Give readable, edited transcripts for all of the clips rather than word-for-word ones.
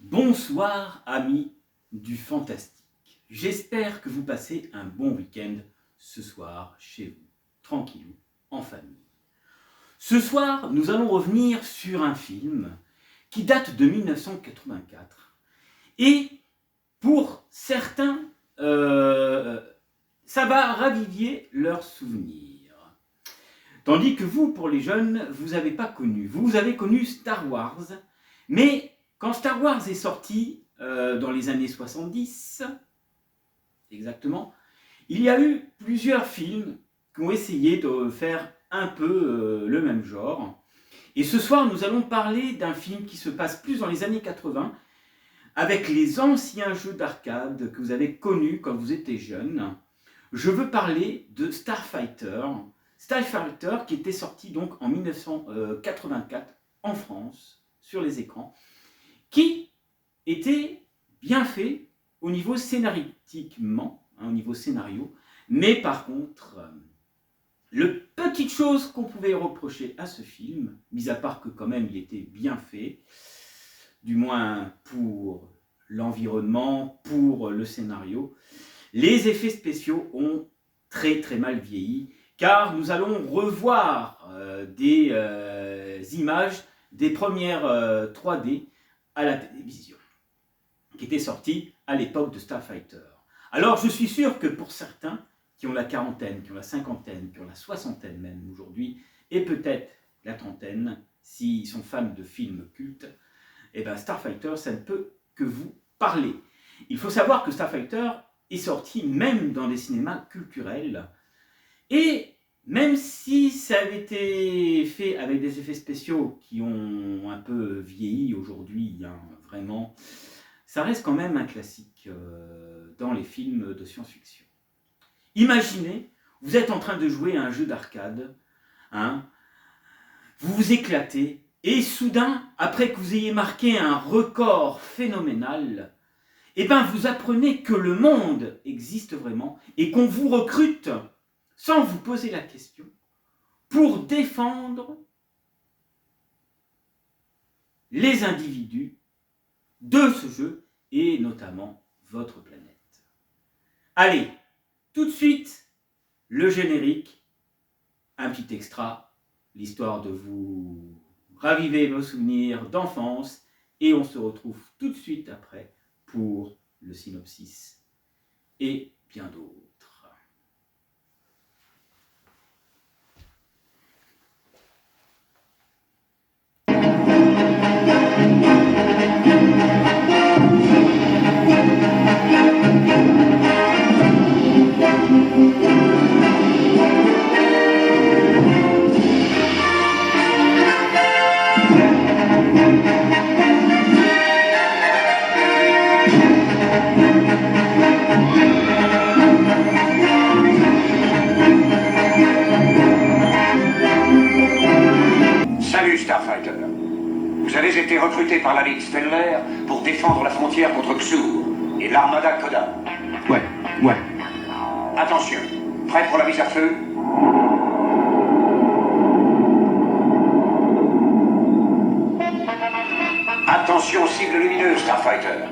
Bonsoir amis du fantastique, j'espère que vous passez un bon week-end ce soir chez vous, tranquillou, en famille. Ce soir, nous allons revenir sur un film qui date de 1984 et pour certains, ça va raviver leurs souvenirs. Tandis que vous, pour les jeunes, vous n'avez pas connu. Vous avez connu Star Wars, mais quand Star Wars est sorti dans les années 70, exactement, il y a eu plusieurs films qui ont essayé de faire un peu le même genre. Et ce soir, nous allons parler d'un film qui se passe plus dans les années 80, avec les anciens jeux d'arcade que vous avez connus quand vous étiez jeune. Je veux parler de Starfighter. Starfighter qui était sorti donc en 1984 en France, sur les écrans, qui était bien fait au niveau scénaristiquement, au niveau scénario, mais par contre, le petite chose qu'on pouvait reprocher à ce film, mis à part que quand même il était bien fait, du moins pour l'environnement, pour le scénario, les effets spéciaux ont très très mal vieilli, car nous allons revoir des images des premières 3D à la télévision, qui étaient sorties à l'époque de Starfighter. Alors je suis sûr que pour certains qui ont la quarantaine, qui ont la cinquantaine, qui ont la soixantaine même aujourd'hui, et peut-être la trentaine, s'ils sont fans de films cultes, et bien Starfighter, ça ne peut que vous parler. Il faut savoir que Starfighter est sorti même dans des cinémas culturels, et même si ça avait été fait avec des effets spéciaux qui ont un peu vieilli aujourd'hui, hein, vraiment, ça reste quand même un classique dans les films de science-fiction. Imaginez, vous êtes en train de jouer à un jeu d'arcade, hein, vous vous éclatez, et soudain, après que vous ayez marqué un record phénoménal, eh ben vous apprenez que le monde existe vraiment et qu'on vous recrute sans vous poser la question pour défendre les individus de ce jeu et notamment votre planète. Allez, tout de suite, le générique, un petit extra, l'histoire de vous raviver vos souvenirs d'enfance, et on se retrouve tout de suite après pour le synopsis et bien d'autres. Salut Starfighter. Vous avez été recruté par la Ligue Stellaire pour défendre la frontière contre Xur et l'armada Koda. Ouais. Attention, prêt pour la mise à feu? Attention, cible lumineuse, Starfighter.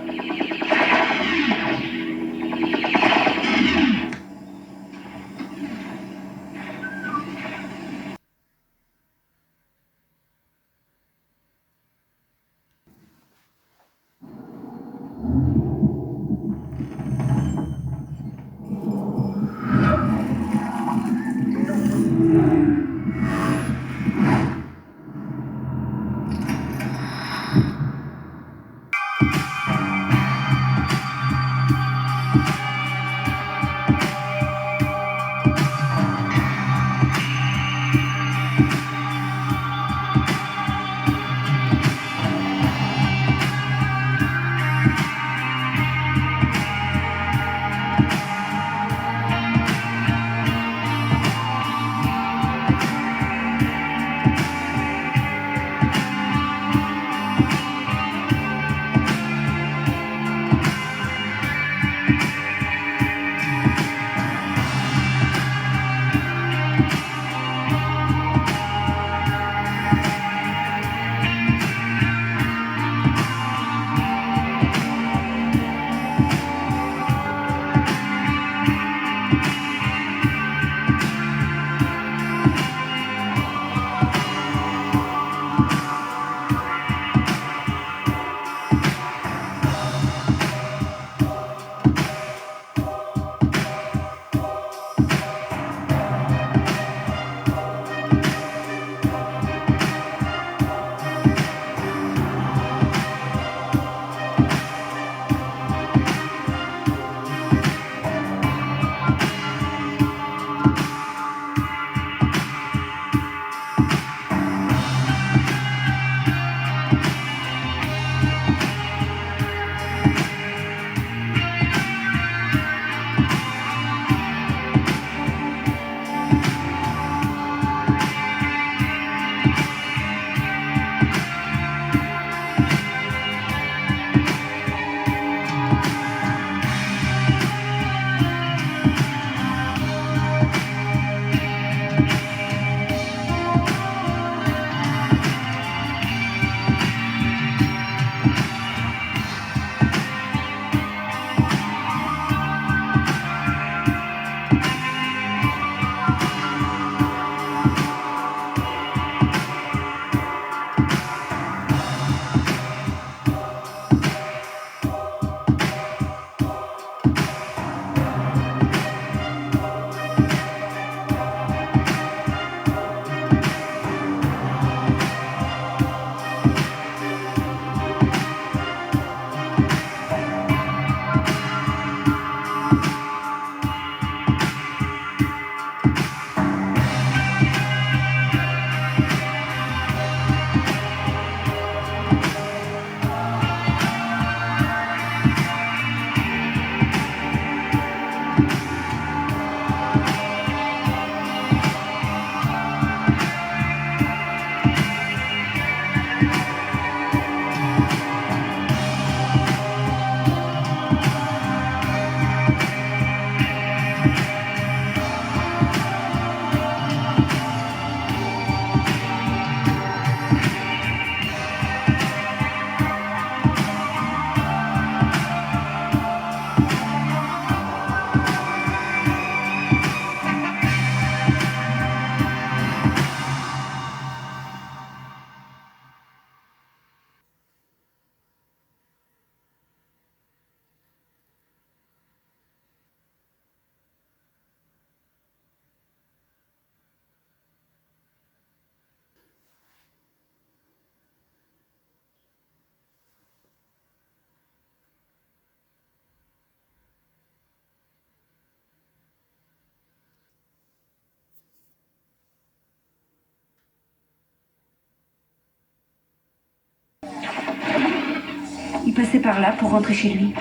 passait par là pour rentrer chez lui.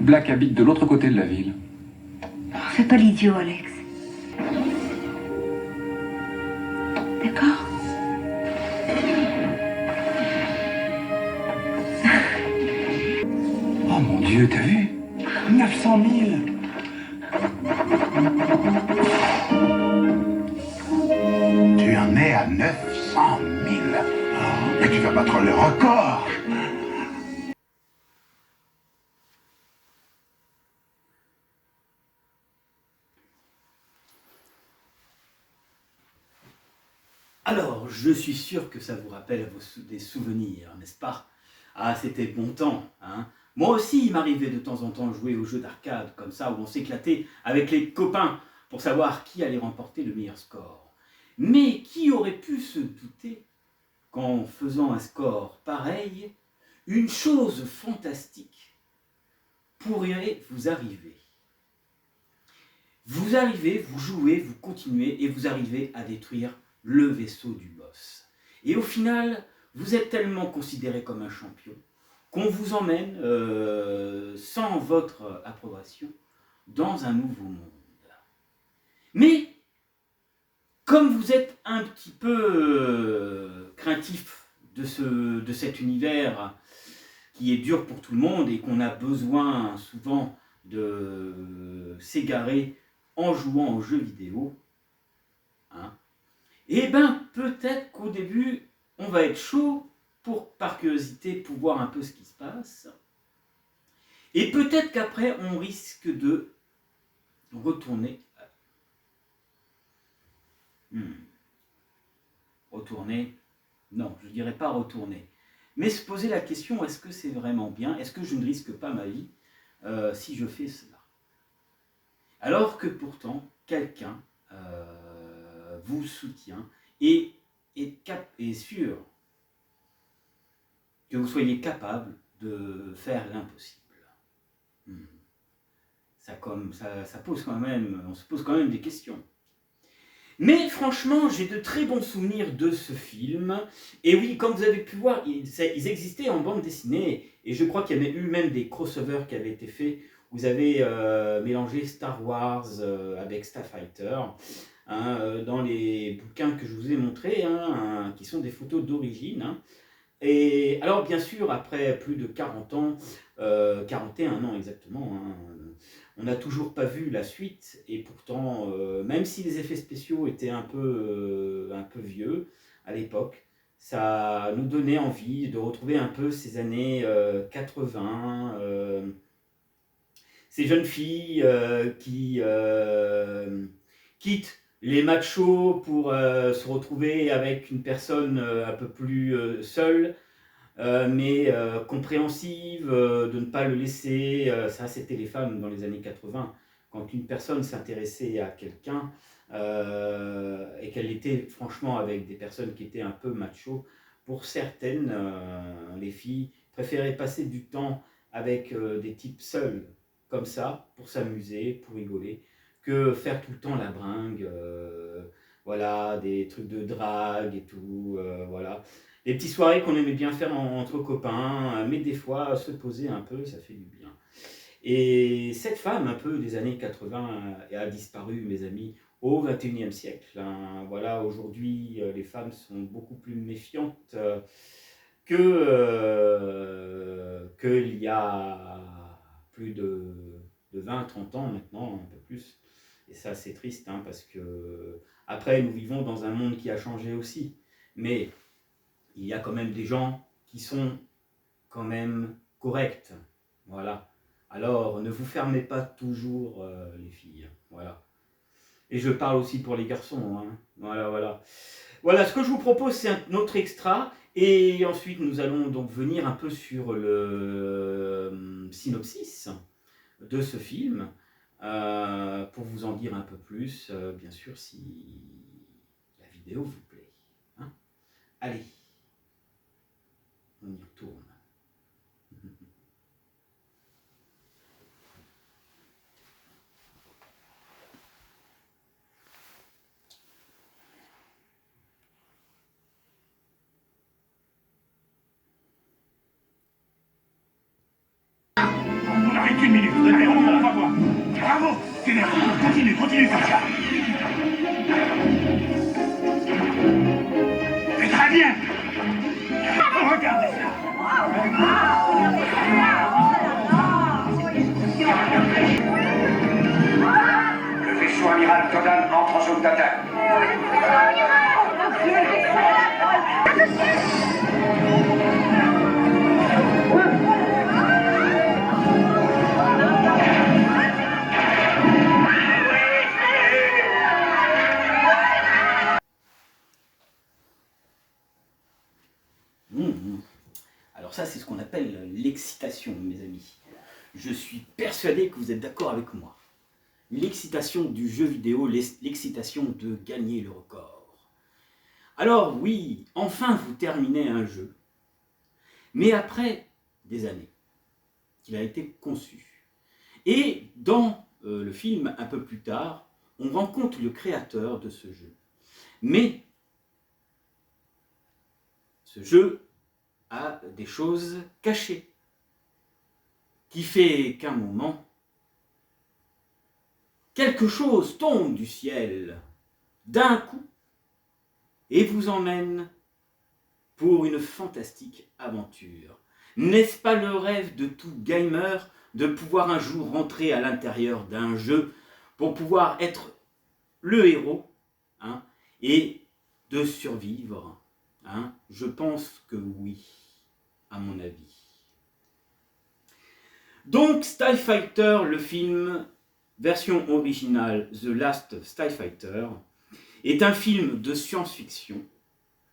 Black habite de l'autre côté de la ville. Fais pas l'idiot, Alex. D'accord? Oh mon Dieu, t'as vu? 900 000. Tu en es à 900 000. Oh, et tu vas battre le record. Alors, je suis sûr que ça vous rappelle des souvenirs, n'est-ce pas? Ah, c'était bon temps, hein? Moi aussi, il m'arrivait de temps en temps de jouer aux jeux d'arcade comme ça, où on s'éclatait avec les copains pour savoir qui allait remporter le meilleur score. Mais qui aurait pu se douter qu'en faisant un score pareil, une chose fantastique pourrait vous arriver. Vous arrivez, vous jouez, vous continuez et vous arrivez à détruire le vaisseau du boss. Et au final, vous êtes tellement considéré comme un champion qu'on vous emmène, sans votre approbation, dans un nouveau monde. Mais, comme vous êtes un petit peu craintif de cet univers qui est dur pour tout le monde et qu'on a besoin souvent de s'égarer en jouant aux jeux vidéo, hein, et bien peut-être qu'au début, on va être chaud pour, par curiosité, pour voir un peu ce qui se passe. Et peut-être qu'après, on risque de retourner. Retourner, non, je ne dirais pas retourner. Mais se poser la question, est-ce que c'est vraiment bien? Est-ce que je ne risque pas ma vie si je fais cela? Alors que pourtant, quelqu'un vous soutient et est sûr que vous soyez capable de faire l'impossible. Ça pose quand même, on se pose quand même des questions. Mais franchement, j'ai de très bons souvenirs de ce film. Et oui, comme vous avez pu voir, ils existaient en bande dessinée. Et je crois qu'il y avait eu même des crossovers qui avaient été faits. Vous avez mélangé Star Wars avec Starfighter. Hein, dans les bouquins que je vous ai montrés, hein, qui sont des photos d'origine. Hein. Et alors, bien sûr, après plus de 40 ans, 41 ans exactement, hein, on n'a toujours pas vu la suite, et pourtant, même si les effets spéciaux étaient un peu vieux à l'époque, ça nous donnait envie de retrouver un peu ces années 80, ces jeunes filles qui quittent les machos pour se retrouver avec une personne un peu plus seule, mais compréhensive, de ne pas le laisser. Ça, c'était les femmes dans les années 80. Quand une personne s'intéressait à quelqu'un et qu'elle était franchement avec des personnes qui étaient un peu macho, pour certaines, les filles préféraient passer du temps avec des types seuls, comme ça, pour s'amuser, pour rigoler, que faire tout le temps la bringue, voilà, des trucs de drague et tout, voilà. Des petites soirées qu'on aimait bien faire entre copains, mais des fois se poser un peu, ça fait du bien. Et cette femme, un peu des années 80, a disparu, mes amis, au XXIe siècle. Hein. Voilà, aujourd'hui, les femmes sont beaucoup plus méfiantes qu'il y a plus de 20-30 ans maintenant, un peu plus. Et ça, c'est triste, hein, parce que après, nous vivons dans un monde qui a changé aussi. Mais il y a quand même des gens qui sont quand même corrects. Voilà. Alors, ne vous fermez pas toujours les filles. Voilà. Et je parle aussi pour les garçons. Hein. Voilà, voilà. Voilà, ce que je vous propose, c'est un autre extra. Et ensuite, nous allons donc venir un peu sur le synopsis de ce film, pour vous en dire un peu plus, bien sûr, si la vidéo vous plaît. Hein. Allez, on y retourne. une minute. On va voir. Bravo, Ténèbres. Continue comme ça. C'est très bien. Regardez ça. Le vaisseau amiral Todan entre en zone d'attaque. Alors ça, c'est ce qu'on appelle l'excitation, mes amis. Je suis persuadé que vous êtes d'accord avec moi. L'excitation du jeu vidéo, l'excitation de gagner le record. Alors oui, enfin vous terminez un jeu, mais après des années qu'il a été conçu. Et dans le film, un peu plus tard, on rencontre le créateur de ce jeu. Mais ce jeu a des choses cachées, qui fait qu'à un moment, quelque chose tombe du ciel, d'un coup, et vous emmène pour une fantastique aventure. N'est-ce pas le rêve de tout gamer de pouvoir un jour rentrer à l'intérieur d'un jeu pour pouvoir être le héros, hein, et de survivre, hein? Je pense que oui, à mon avis. Donc Starfighter, le film, version originale The Last Starfighter, est un film de science-fiction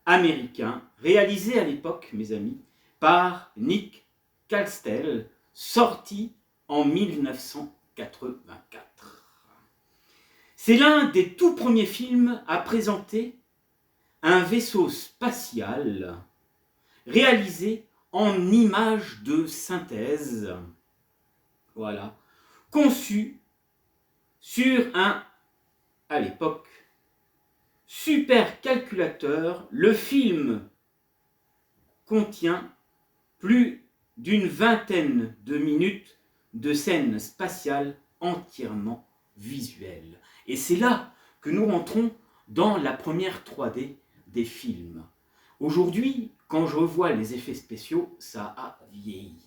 américain, réalisé à l'époque, mes amis, par Nick Castle, sorti en 1984. C'est l'un des tout premiers films à présenter un vaisseau spatial réalisé en images de synthèse, voilà, conçu sur un, à l'époque, supercalculateur. Le film contient plus d'une vingtaine de minutes de scènes spatiales entièrement visuelles. Et c'est là que nous rentrons dans la première 3D des films. Aujourd'hui, quand je revois les effets spéciaux, ça a vieilli.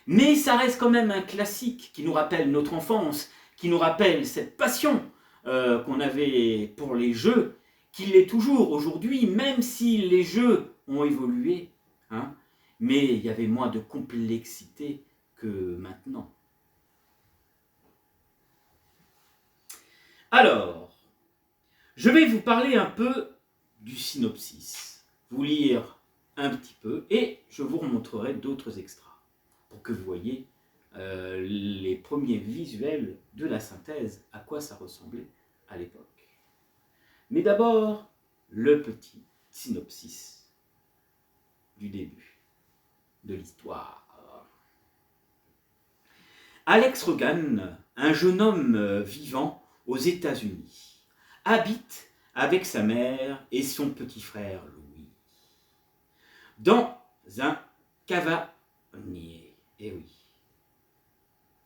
Mais ça reste quand même un classique qui nous rappelle notre enfance, qui nous rappelle cette passion qu'on avait pour les jeux, qui l'est toujours aujourd'hui, même si les jeux ont évolué, hein, mais il y avait moins de complexité que maintenant. Alors, je vais vous parler un peu du synopsis, vous lire un petit peu, et je vous remontrerai d'autres extras, pour que vous voyez les premiers visuels de la synthèse, à quoi ça ressemblait à l'époque. Mais d'abord, le petit synopsis du début de l'histoire. Alex Rogan, un jeune homme vivant aux États-Unis, habite avec sa mère et son petit frère Louis dans un cavanier. Eh oui,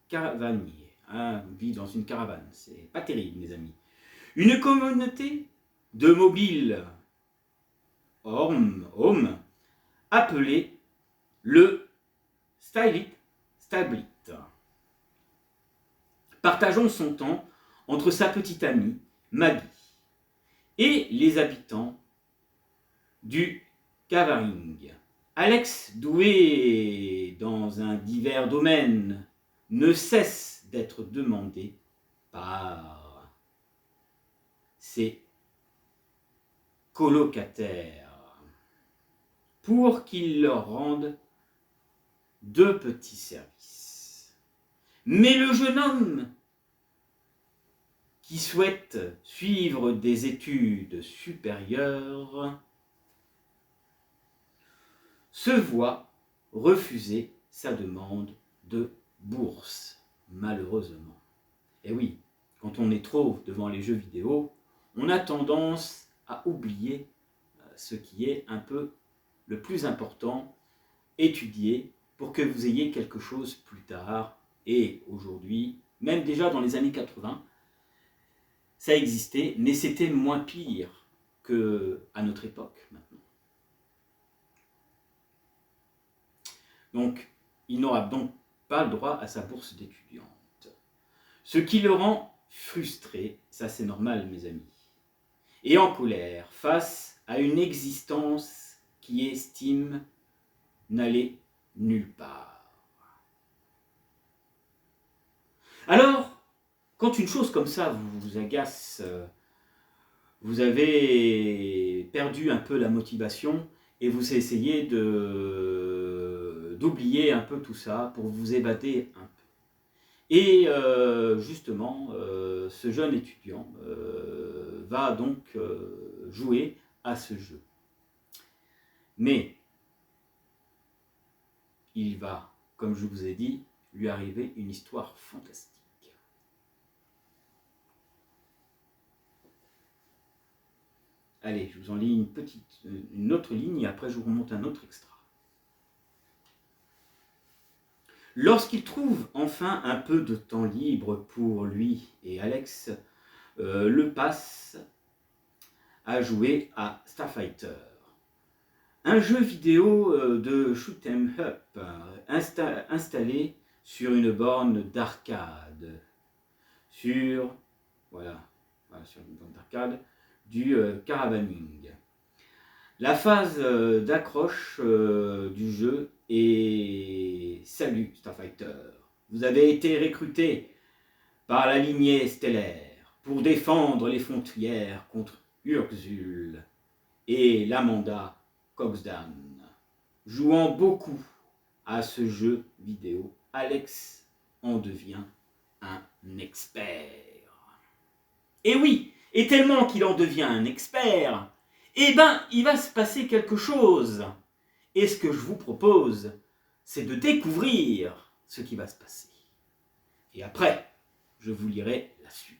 caravanier, hein, on vit dans une caravane, c'est pas terrible, mes amis. Une communauté de mobiles home appelée le Stylit, partageant son temps entre sa petite amie Maggie et les habitants du Cavaring. Alex, doué dans un divers domaine, ne cesse d'être demandé par ses colocataires pour qu'ils leur rendent de petits services. Mais le jeune homme qui souhaite suivre des études supérieures se voit refuser sa demande de bourse, malheureusement. Et oui, quand on est trop devant les jeux vidéo, on a tendance à oublier ce qui est un peu le plus important, étudier pour que vous ayez quelque chose plus tard Et aujourd'hui, même déjà dans les années 80, ça existait, mais c'était moins pire qu'à notre époque maintenant. Donc, il n'aura donc pas le droit à sa bourse d'étudiante. Ce qui le rend frustré, ça c'est normal mes amis, et en colère face à une existence qui estime n'aller nulle part. Alors, quand une chose comme ça vous agace, vous avez perdu un peu la motivation et vous essayez d'oublier un peu tout ça pour vous évader un peu. Et justement, ce jeune étudiant va donc jouer à ce jeu. Mais il va, comme je vous ai dit, lui arriver une histoire fantastique. Allez, je vous en lis une autre ligne et après je vous remonte un autre extra. Lorsqu'il trouve enfin un peu de temps libre pour lui et Alex, le passe à jouer à Starfighter, un jeu vidéo de shoot 'em up installé sur une borne d'arcade, sur une borne d'arcade du caravaning. La phase d'accroche du jeu est « Salut Starfighter, vous avez été recruté par la lignée stellaire pour défendre les frontières contre Urzul et l'Amanda Coxdan. » Jouant beaucoup à ce jeu vidéo, Alex en devient un expert. Et oui, et tellement qu'il en devient un expert, eh ben, il va se passer quelque chose. Et ce que je vous propose, c'est de découvrir ce qui va se passer. Et après, je vous lirai la suite.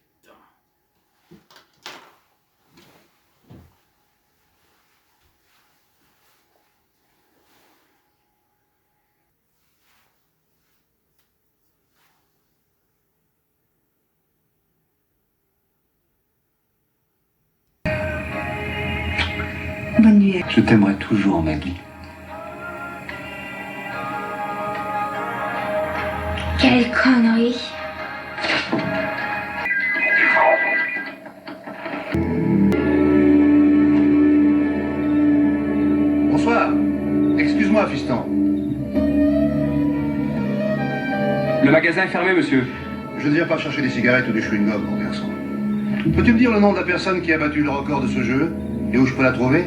Bonne nuit. Je t'aimerai toujours, Maggie. Quelle connerie. Bonsoir. Excuse-moi, fiston. Le magasin est fermé, monsieur. Je ne viens pas chercher des cigarettes ou du chewing-gum, mon garçon. Peux-tu me dire le nom de la personne qui a battu le record de ce jeu et où je peux la trouver?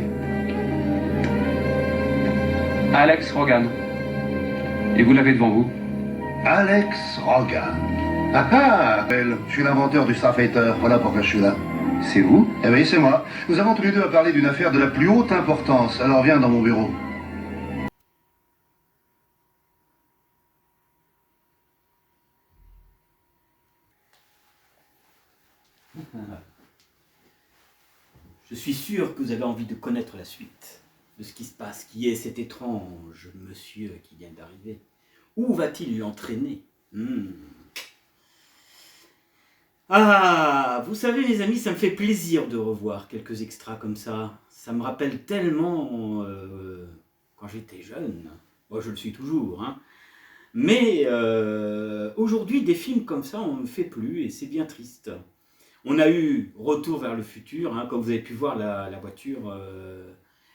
Alex Rogan. Et vous l'avez devant vous. Alex Rogan. Ah ah, je suis l'inventeur du Starfighter, voilà pourquoi je suis là. C'est vous? Eh oui, c'est moi. Nous avons tous les deux à parler d'une affaire de la plus haute importance, alors viens dans mon bureau. Je suis sûr que vous avez envie de connaître la suite de ce qui se passe. Qui est cet étrange monsieur qui vient d'arriver? Où va-t-il l'entraîner? Ah, vous savez mes amis, ça me fait plaisir de revoir quelques extras comme ça. Ça me rappelle tellement quand j'étais jeune. Moi je le suis toujours, hein. Mais aujourd'hui, des films comme ça, on ne fait plus et c'est bien triste. On a eu Retour vers le futur, hein, comme vous avez pu voir la voiture,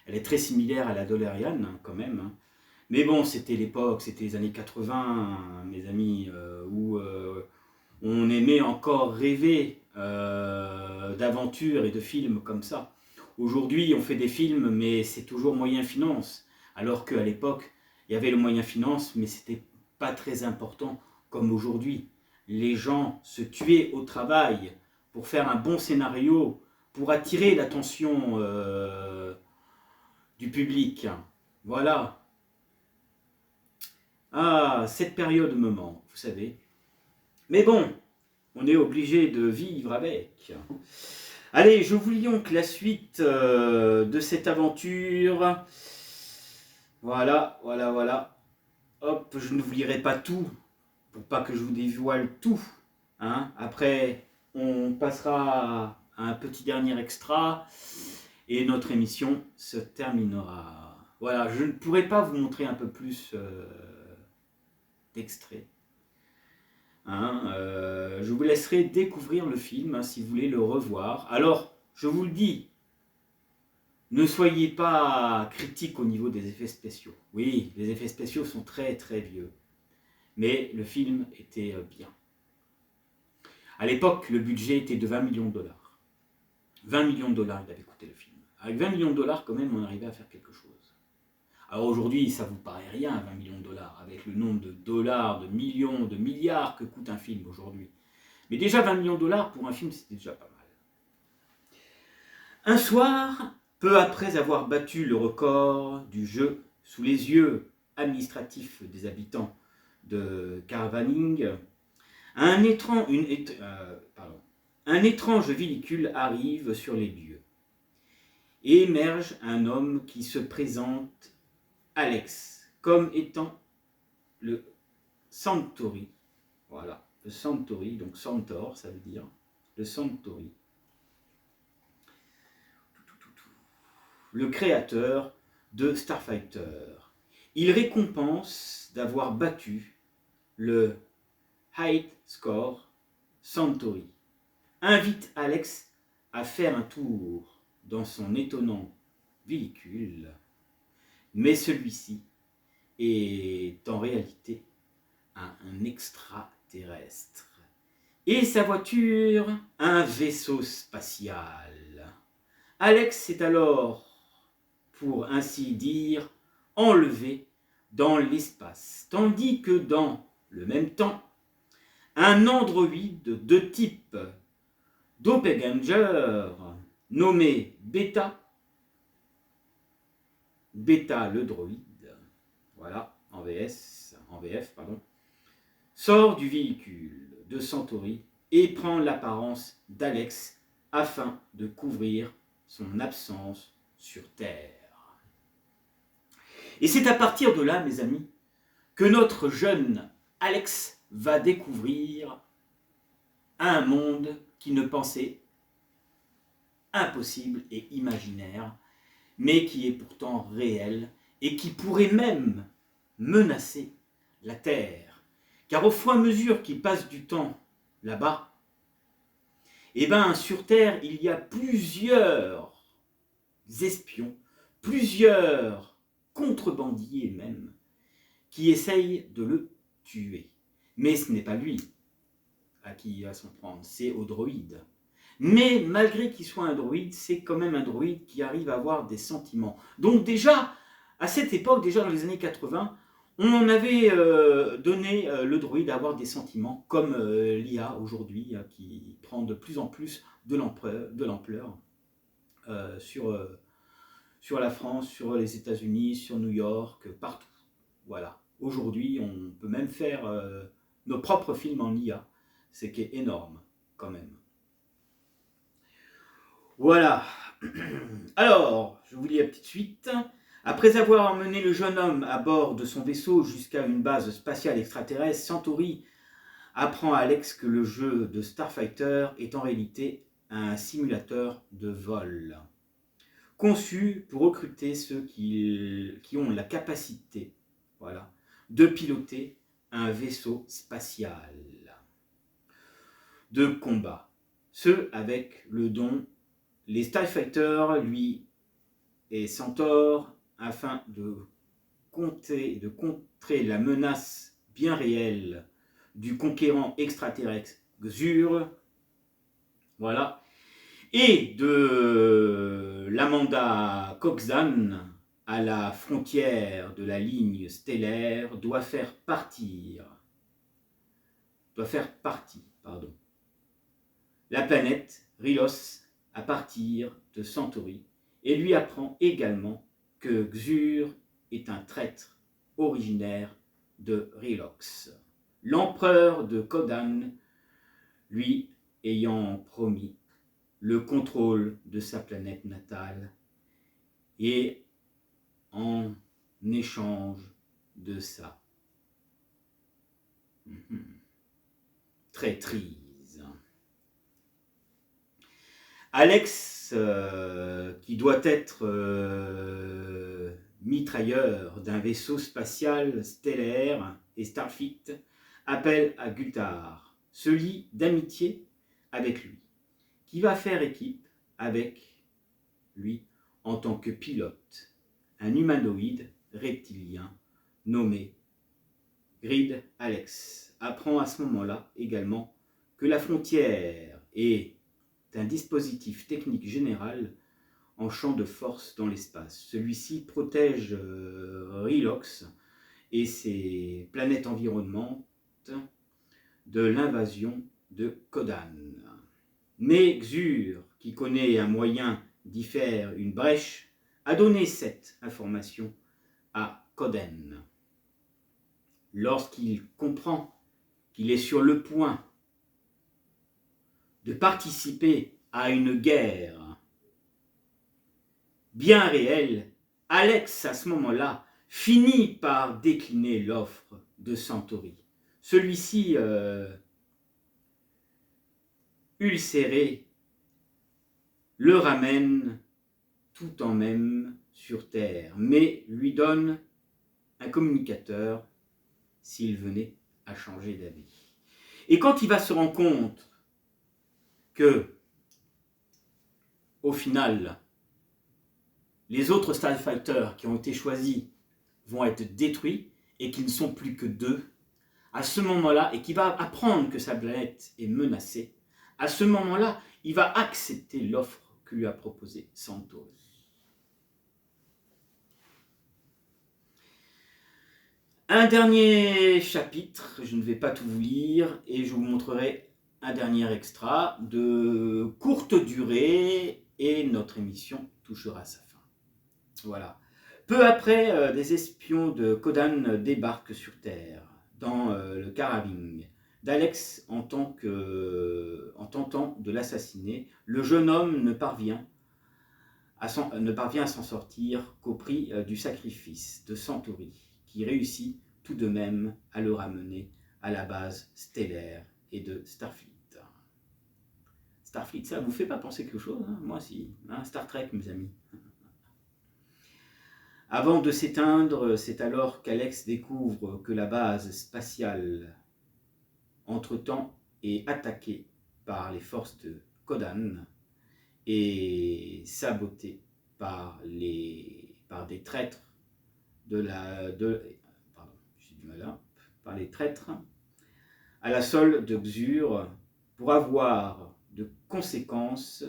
elle est très similaire à la DeLorean hein, quand même. Hein. Mais bon, c'était l'époque, c'était les années 80, mes amis, où on aimait encore rêver d'aventures et de films comme ça. Aujourd'hui, on fait des films, mais c'est toujours moyen finance. Alors qu'à l'époque, il y avait le moyen finance, mais c'était pas très important comme aujourd'hui. Les gens se tuaient au travail pour faire un bon scénario, pour attirer l'attention du public. Voilà. Ah, cette période me manque, vous savez. Mais bon, on est obligé de vivre avec. Allez, je vous lis donc la suite de cette aventure. Voilà. Hop, je ne vous lirai pas tout pour pas que je vous dévoile tout, hein. Après on passera à un petit dernier extra et notre émission se terminera. Voilà, je ne pourrai pas vous montrer un peu plus d'extraits. Hein, je vous laisserai découvrir le film, hein, si vous voulez le revoir. Alors, je vous le dis, ne soyez pas critique au niveau des effets spéciaux. Oui, les effets spéciaux sont très très vieux, mais le film était bien. À l'époque, le budget était de 20 millions de dollars. 20 millions de dollars, il avait coûté le film. Avec 20 millions de dollars, quand même, on arrivait à faire quelque chose. Alors aujourd'hui, ça vous paraît rien, 20 millions de dollars, avec le nombre de dollars, de millions, de milliards que coûte un film aujourd'hui. Mais déjà 20 millions de dollars pour un film, c'était déjà pas mal. Un soir, peu après avoir battu le record du jeu sous les yeux administratifs des habitants de Caravaning, un étrange véhicule arrive sur les lieux et émerge un homme qui se présente Alex comme étant le Centauri. Voilà, le Centauri, donc Centaure, ça veut dire le Centauri. Le créateur de Starfighter. Il récompense d'avoir battu le High Score Centauri. Invite Alex à faire un tour dans son étonnant véhicule, mais celui-ci est en réalité un extraterrestre. Et sa voiture, un vaisseau spatial. Alex est alors, pour ainsi dire, enlevé dans l'espace, tandis que dans le même temps, un androïde de type Doppelganger, nommé Beta le droïde, voilà, en VF, pardon, sort du véhicule de Centauri et prend l'apparence d'Alex afin de couvrir son absence sur Terre. Et c'est à partir de là, mes amis, que notre jeune Alex va découvrir un monde qu'il ne pensait impossible et imaginaire, mais qui est pourtant réel et qui pourrait même menacer la Terre. Car au fur et à mesure qu'il passe du temps là-bas, eh ben, sur Terre, il y a plusieurs espions, plusieurs contrebandiers même, qui essayent de le tuer. Mais ce n'est pas lui à qui il va s'en prendre, c'est au droïde. Mais malgré qu'il soit un droïde, c'est quand même un droïde qui arrive à avoir des sentiments. Donc déjà, à cette époque, déjà dans les années 80, on avait donné le droïde à avoir des sentiments, comme l'IA aujourd'hui, qui prend de plus en plus de l'ampleur sur la France, sur les États-Unis, sur New York, partout. Voilà. Aujourd'hui, on peut même faire nos propres films en IA, ce qui est énorme quand même. Voilà. Alors, je vous lis la petite suite. Après avoir emmené le jeune homme à bord de son vaisseau jusqu'à une base spatiale extraterrestre, Centauri apprend à Alex que le jeu de Starfighter est en réalité un simulateur de vol, conçu pour recruter ceux qui ont la capacité, voilà, de piloter un vaisseau spatial de combat. Ceux avec le don, les Starfighters, lui et Centaure, afin de contrer la menace bien réelle du conquérant extraterrestre Xur, voilà, et de l'Amanda Coxan à la frontière de la ligne stellaire doit faire partie, la planète Rilos à partir de Centauri, et lui apprend également que Xur est un traître originaire de Rilox, l'empereur de Kodan, lui ayant promis le contrôle de sa planète natale, et en échange de ça, Traîtrise. Alex, qui doit être mitrailleur d'un vaisseau spatial stellaire et Starfleet, appelle à Guthar, se lie d'amitié avec lui, qui va faire équipe avec lui en tant que pilote, un humanoïde reptilien nommé Grid Alex apprend à ce moment-là également que la frontière est un dispositif technique général en champ de force dans l'espace. Celui-ci protège Rilox et ses planètes environnantes de l'invasion de Kodan. Mais Xur, qui connaît un moyen d'y faire une brèche, a donné cette information à Koden. Lorsqu'il comprend qu'il est sur le point de participer à une guerre bien réelle, Alex, à ce moment-là, finit par décliner l'offre de Centauri. Celui-ci, ulcéré, le ramène tout en même sur Terre, mais lui donne un communicateur s'il venait à changer d'avis. Et quand il va se rendre compte que, au final, les autres Starfighters qui ont été choisis vont être détruits et qu'ils ne sont plus que 2, à ce moment-là, et qu'il va apprendre que sa planète est menacée, à ce moment-là, il va accepter l'offre que lui a proposée Centauri. Un dernier chapitre, je ne vais pas tout vous lire, et je vous montrerai un dernier extra de courte durée, et notre émission touchera sa fin. Voilà. Peu après, des espions de Kodan débarquent sur Terre, dans le carabine d'Alex en tentant de l'assassiner. Le jeune homme ne parvient à s'en sortir qu'au prix du sacrifice de Centauri, qui réussit tout de même à le ramener à la base stellaire et de Starfleet. Starfleet, ça vous fait pas penser quelque chose, hein? Moi si, hein, Star Trek mes amis. Avant de s'éteindre, c'est alors qu'Alex découvre que la base spatiale, entre-temps, est attaquée par les forces de Kodan et sabotée par des traîtres par les traîtres à la solde de Xur pour avoir de conséquences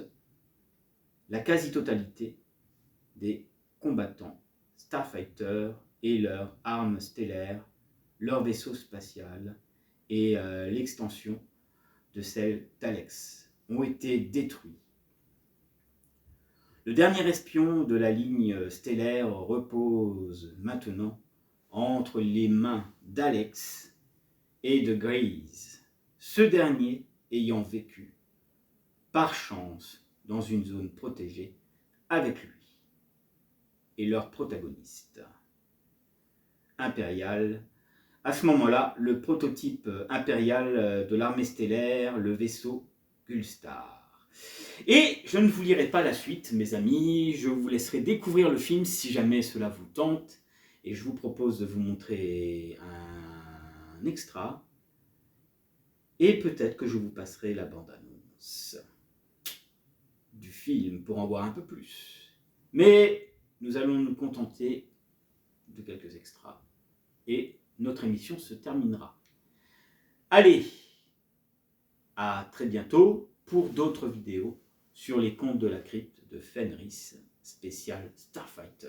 la quasi-totalité des combattants Starfighters et leurs armes stellaires, leur vaisseau spatial et l'extension de celle d'Alex ont été détruits. Le dernier espion de la ligne stellaire repose maintenant entre les mains d'Alex et de Grease, ce dernier ayant vécu par chance dans une zone protégée avec lui et leur protagoniste impérial. À ce moment-là, le prototype impérial de l'armée stellaire, le vaisseau Gulstar. Et je ne vous lirai pas la suite, mes amis, je vous laisserai découvrir le film si jamais cela vous tente, et je vous propose de vous montrer un extra, et peut-être que je vous passerai la bande-annonce du film pour en voir un peu plus. Mais nous allons nous contenter de quelques extras, et notre émission se terminera. Allez, à très bientôt pour d'autres vidéos sur les contes de la crypte de Fenris, spécial Starfighter,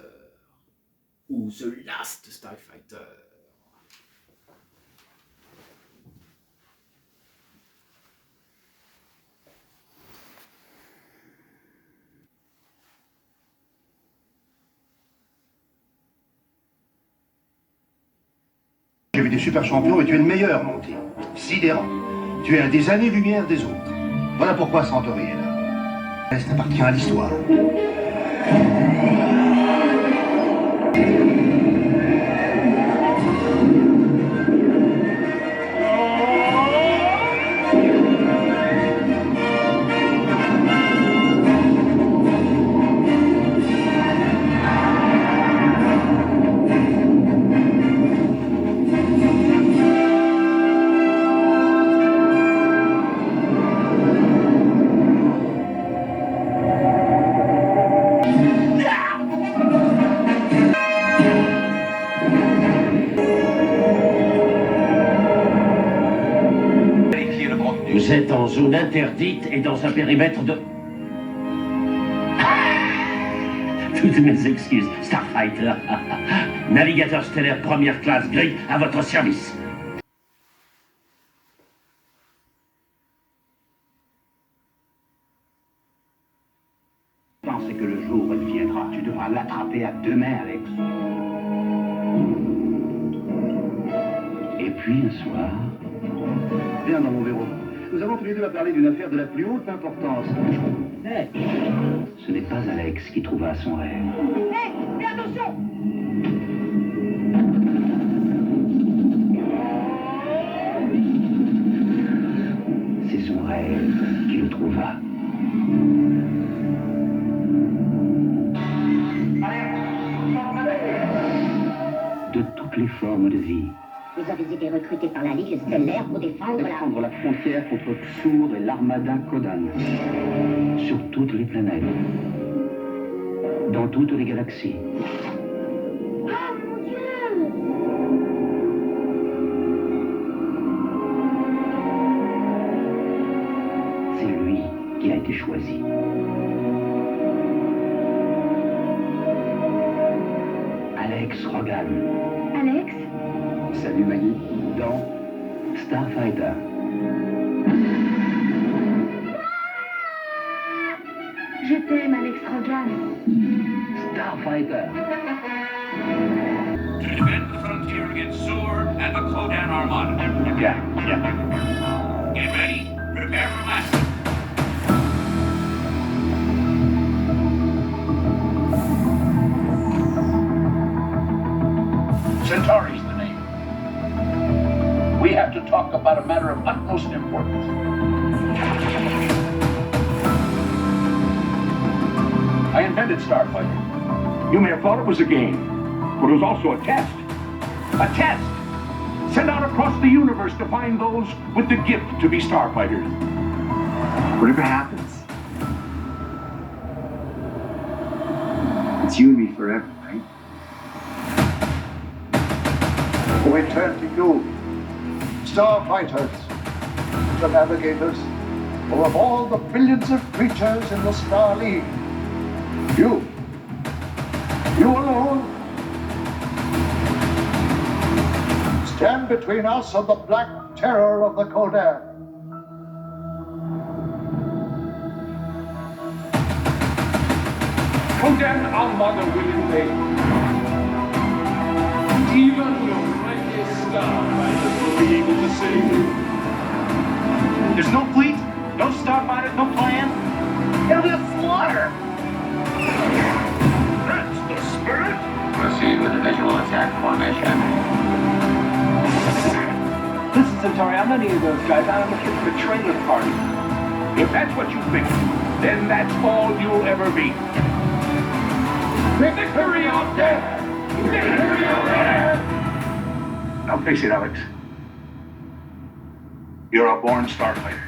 ou The Last Starfighter. J'ai vu des super champions et tu es le meilleur, Monty. Sidérant. Tu es à des années-lumière des autres. Voilà pourquoi Centauri est là. Le reste appartient à l'histoire. zone interdite et dans un périmètre de... Toutes mes excuses, Starfighter. Navigateur stellaire première classe, Greg, à votre service. C'est que le jour où elle viendra, tu devras l'attraper à 2 mains, Alex. Et puis un soir... Viens dans mon bureau. Nous avons tous les deux à parler d'une affaire de la plus haute importance. Hey, ce n'est pas Alex qui trouva son rêve. Hé, fais attention! C'est son rêve qui le trouva. De toutes les formes de vie. Vous avez été recruté par la Ligue stellaire pour défendre La frontière contre Xur et l'armada Kodan. Sur toutes les planètes. Dans toutes les galaxies. Oh mon Dieu! C'est lui qui a été choisi. Alex Rogan. Alex? Salut Maggie. Dans Starfighter. Je t'aime, Alex Rogan. Starfighter. To defend the frontier against Xur and the Kodan Armada. Yeah. Get ready. Prepare for blast. Centauri's the name. We have to talk about a matter of utmost importance. I invented Starfighter. You may have thought it was a game, but it was also a test. A test! Sent out across the universe to find those with the gift to be Starfighters. Whatever happens, it's you and me forever, right? We turn to you, Starfighters, the navigators, or of all the billions of creatures in the Star League. You alone, stand between us and the black terror of the Kodan. Kodan Armada will invade. Even your mightiest starfighters will be able to save you. There's no fleet, no Starfighters, no plan. It'll be a slaughter. That's the spirit. Proceed with the visual attack formation. Listen, Centauri, I'm not any of those guys. I'm a kid from a trailer party. If that's what you think, then that's all you'll ever be. Victory or death! Victory or death! Now face it, Alex. You're a born Starfighter.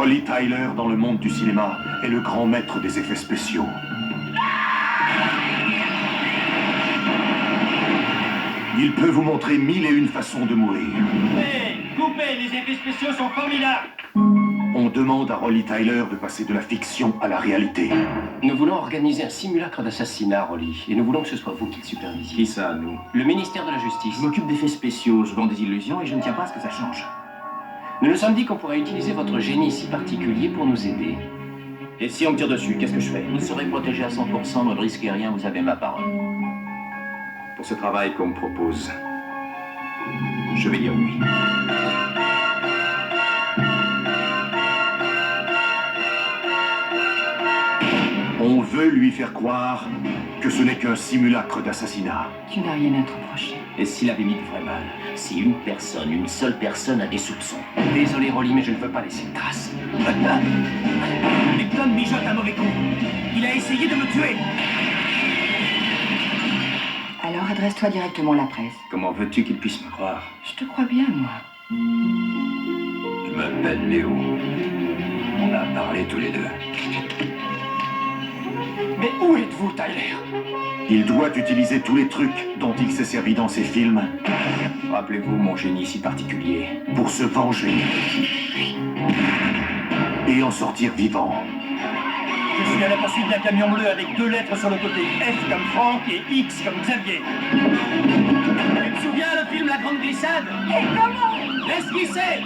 Rolly Tyler, dans le monde du cinéma, est le grand maître des effets spéciaux. Il peut vous montrer 1001 façons de mourir. Coupez, les effets spéciaux sont formidables. On demande à Rolly Tyler de passer de la fiction à la réalité. Nous voulons organiser un simulacre d'assassinat, Rolly, et nous voulons que ce soit vous qui le supervisiez. Qui ça, nous? Le ministère de la Justice. Je m'occupe d'effets spéciaux, je vends des illusions et je ne tiens pas à ce que ça change. Nous nous sommes dit qu'on pourrait utiliser votre génie si particulier pour nous aider. Et si on me tire dessus, qu'est-ce que je fais? Vous serez protégé à 100%, ne risquez rien, vous avez ma parole. Pour ce travail qu'on me propose, je vais dire oui. On veut lui faire croire que ce n'est qu'un simulacre d'assassinat. Tu n'as rien à te reprocher. Et s'il avait mis de vrai mal? Si une personne, une seule personne a des soupçons. Désolé, Rolly, mais je ne veux pas laisser de traces. Lecton mijote un mauvais coup. Il a essayé de me tuer. Alors adresse-toi directement à la presse. Comment veux-tu qu'il puisse me croire? Je te crois bien, moi. Je m'appelle Léo. On a parlé tous les deux. Mais où êtes-vous, Tyler? Il doit utiliser tous les trucs dont il s'est servi dans ses films Rappelez-vous mon génie si particulier. pour se venger et en sortir vivant. Je suis à la poursuite d'un camion bleu avec 2 lettres sur le côté. F comme Franck et X comme Xavier. Tu te souviens le film La Grande Glissade? Et comment? Laisse glisser.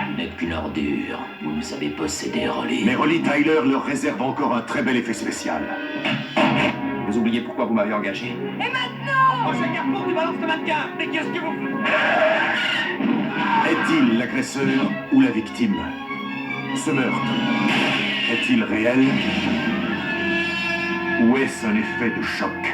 Vous n'êtes qu'une ordure. Vous ne savez posséder, Rolly. Mais Rolly Tyler leur réserve encore un très bel effet spécial. Vous oubliez pourquoi vous m'avez engagé? Prochain carrefour du balance de mannequin. Mais qu'est-ce que vous... Est-il l'agresseur ou la victime? Ce meurtre est-il réel ou est-ce un effet de choc?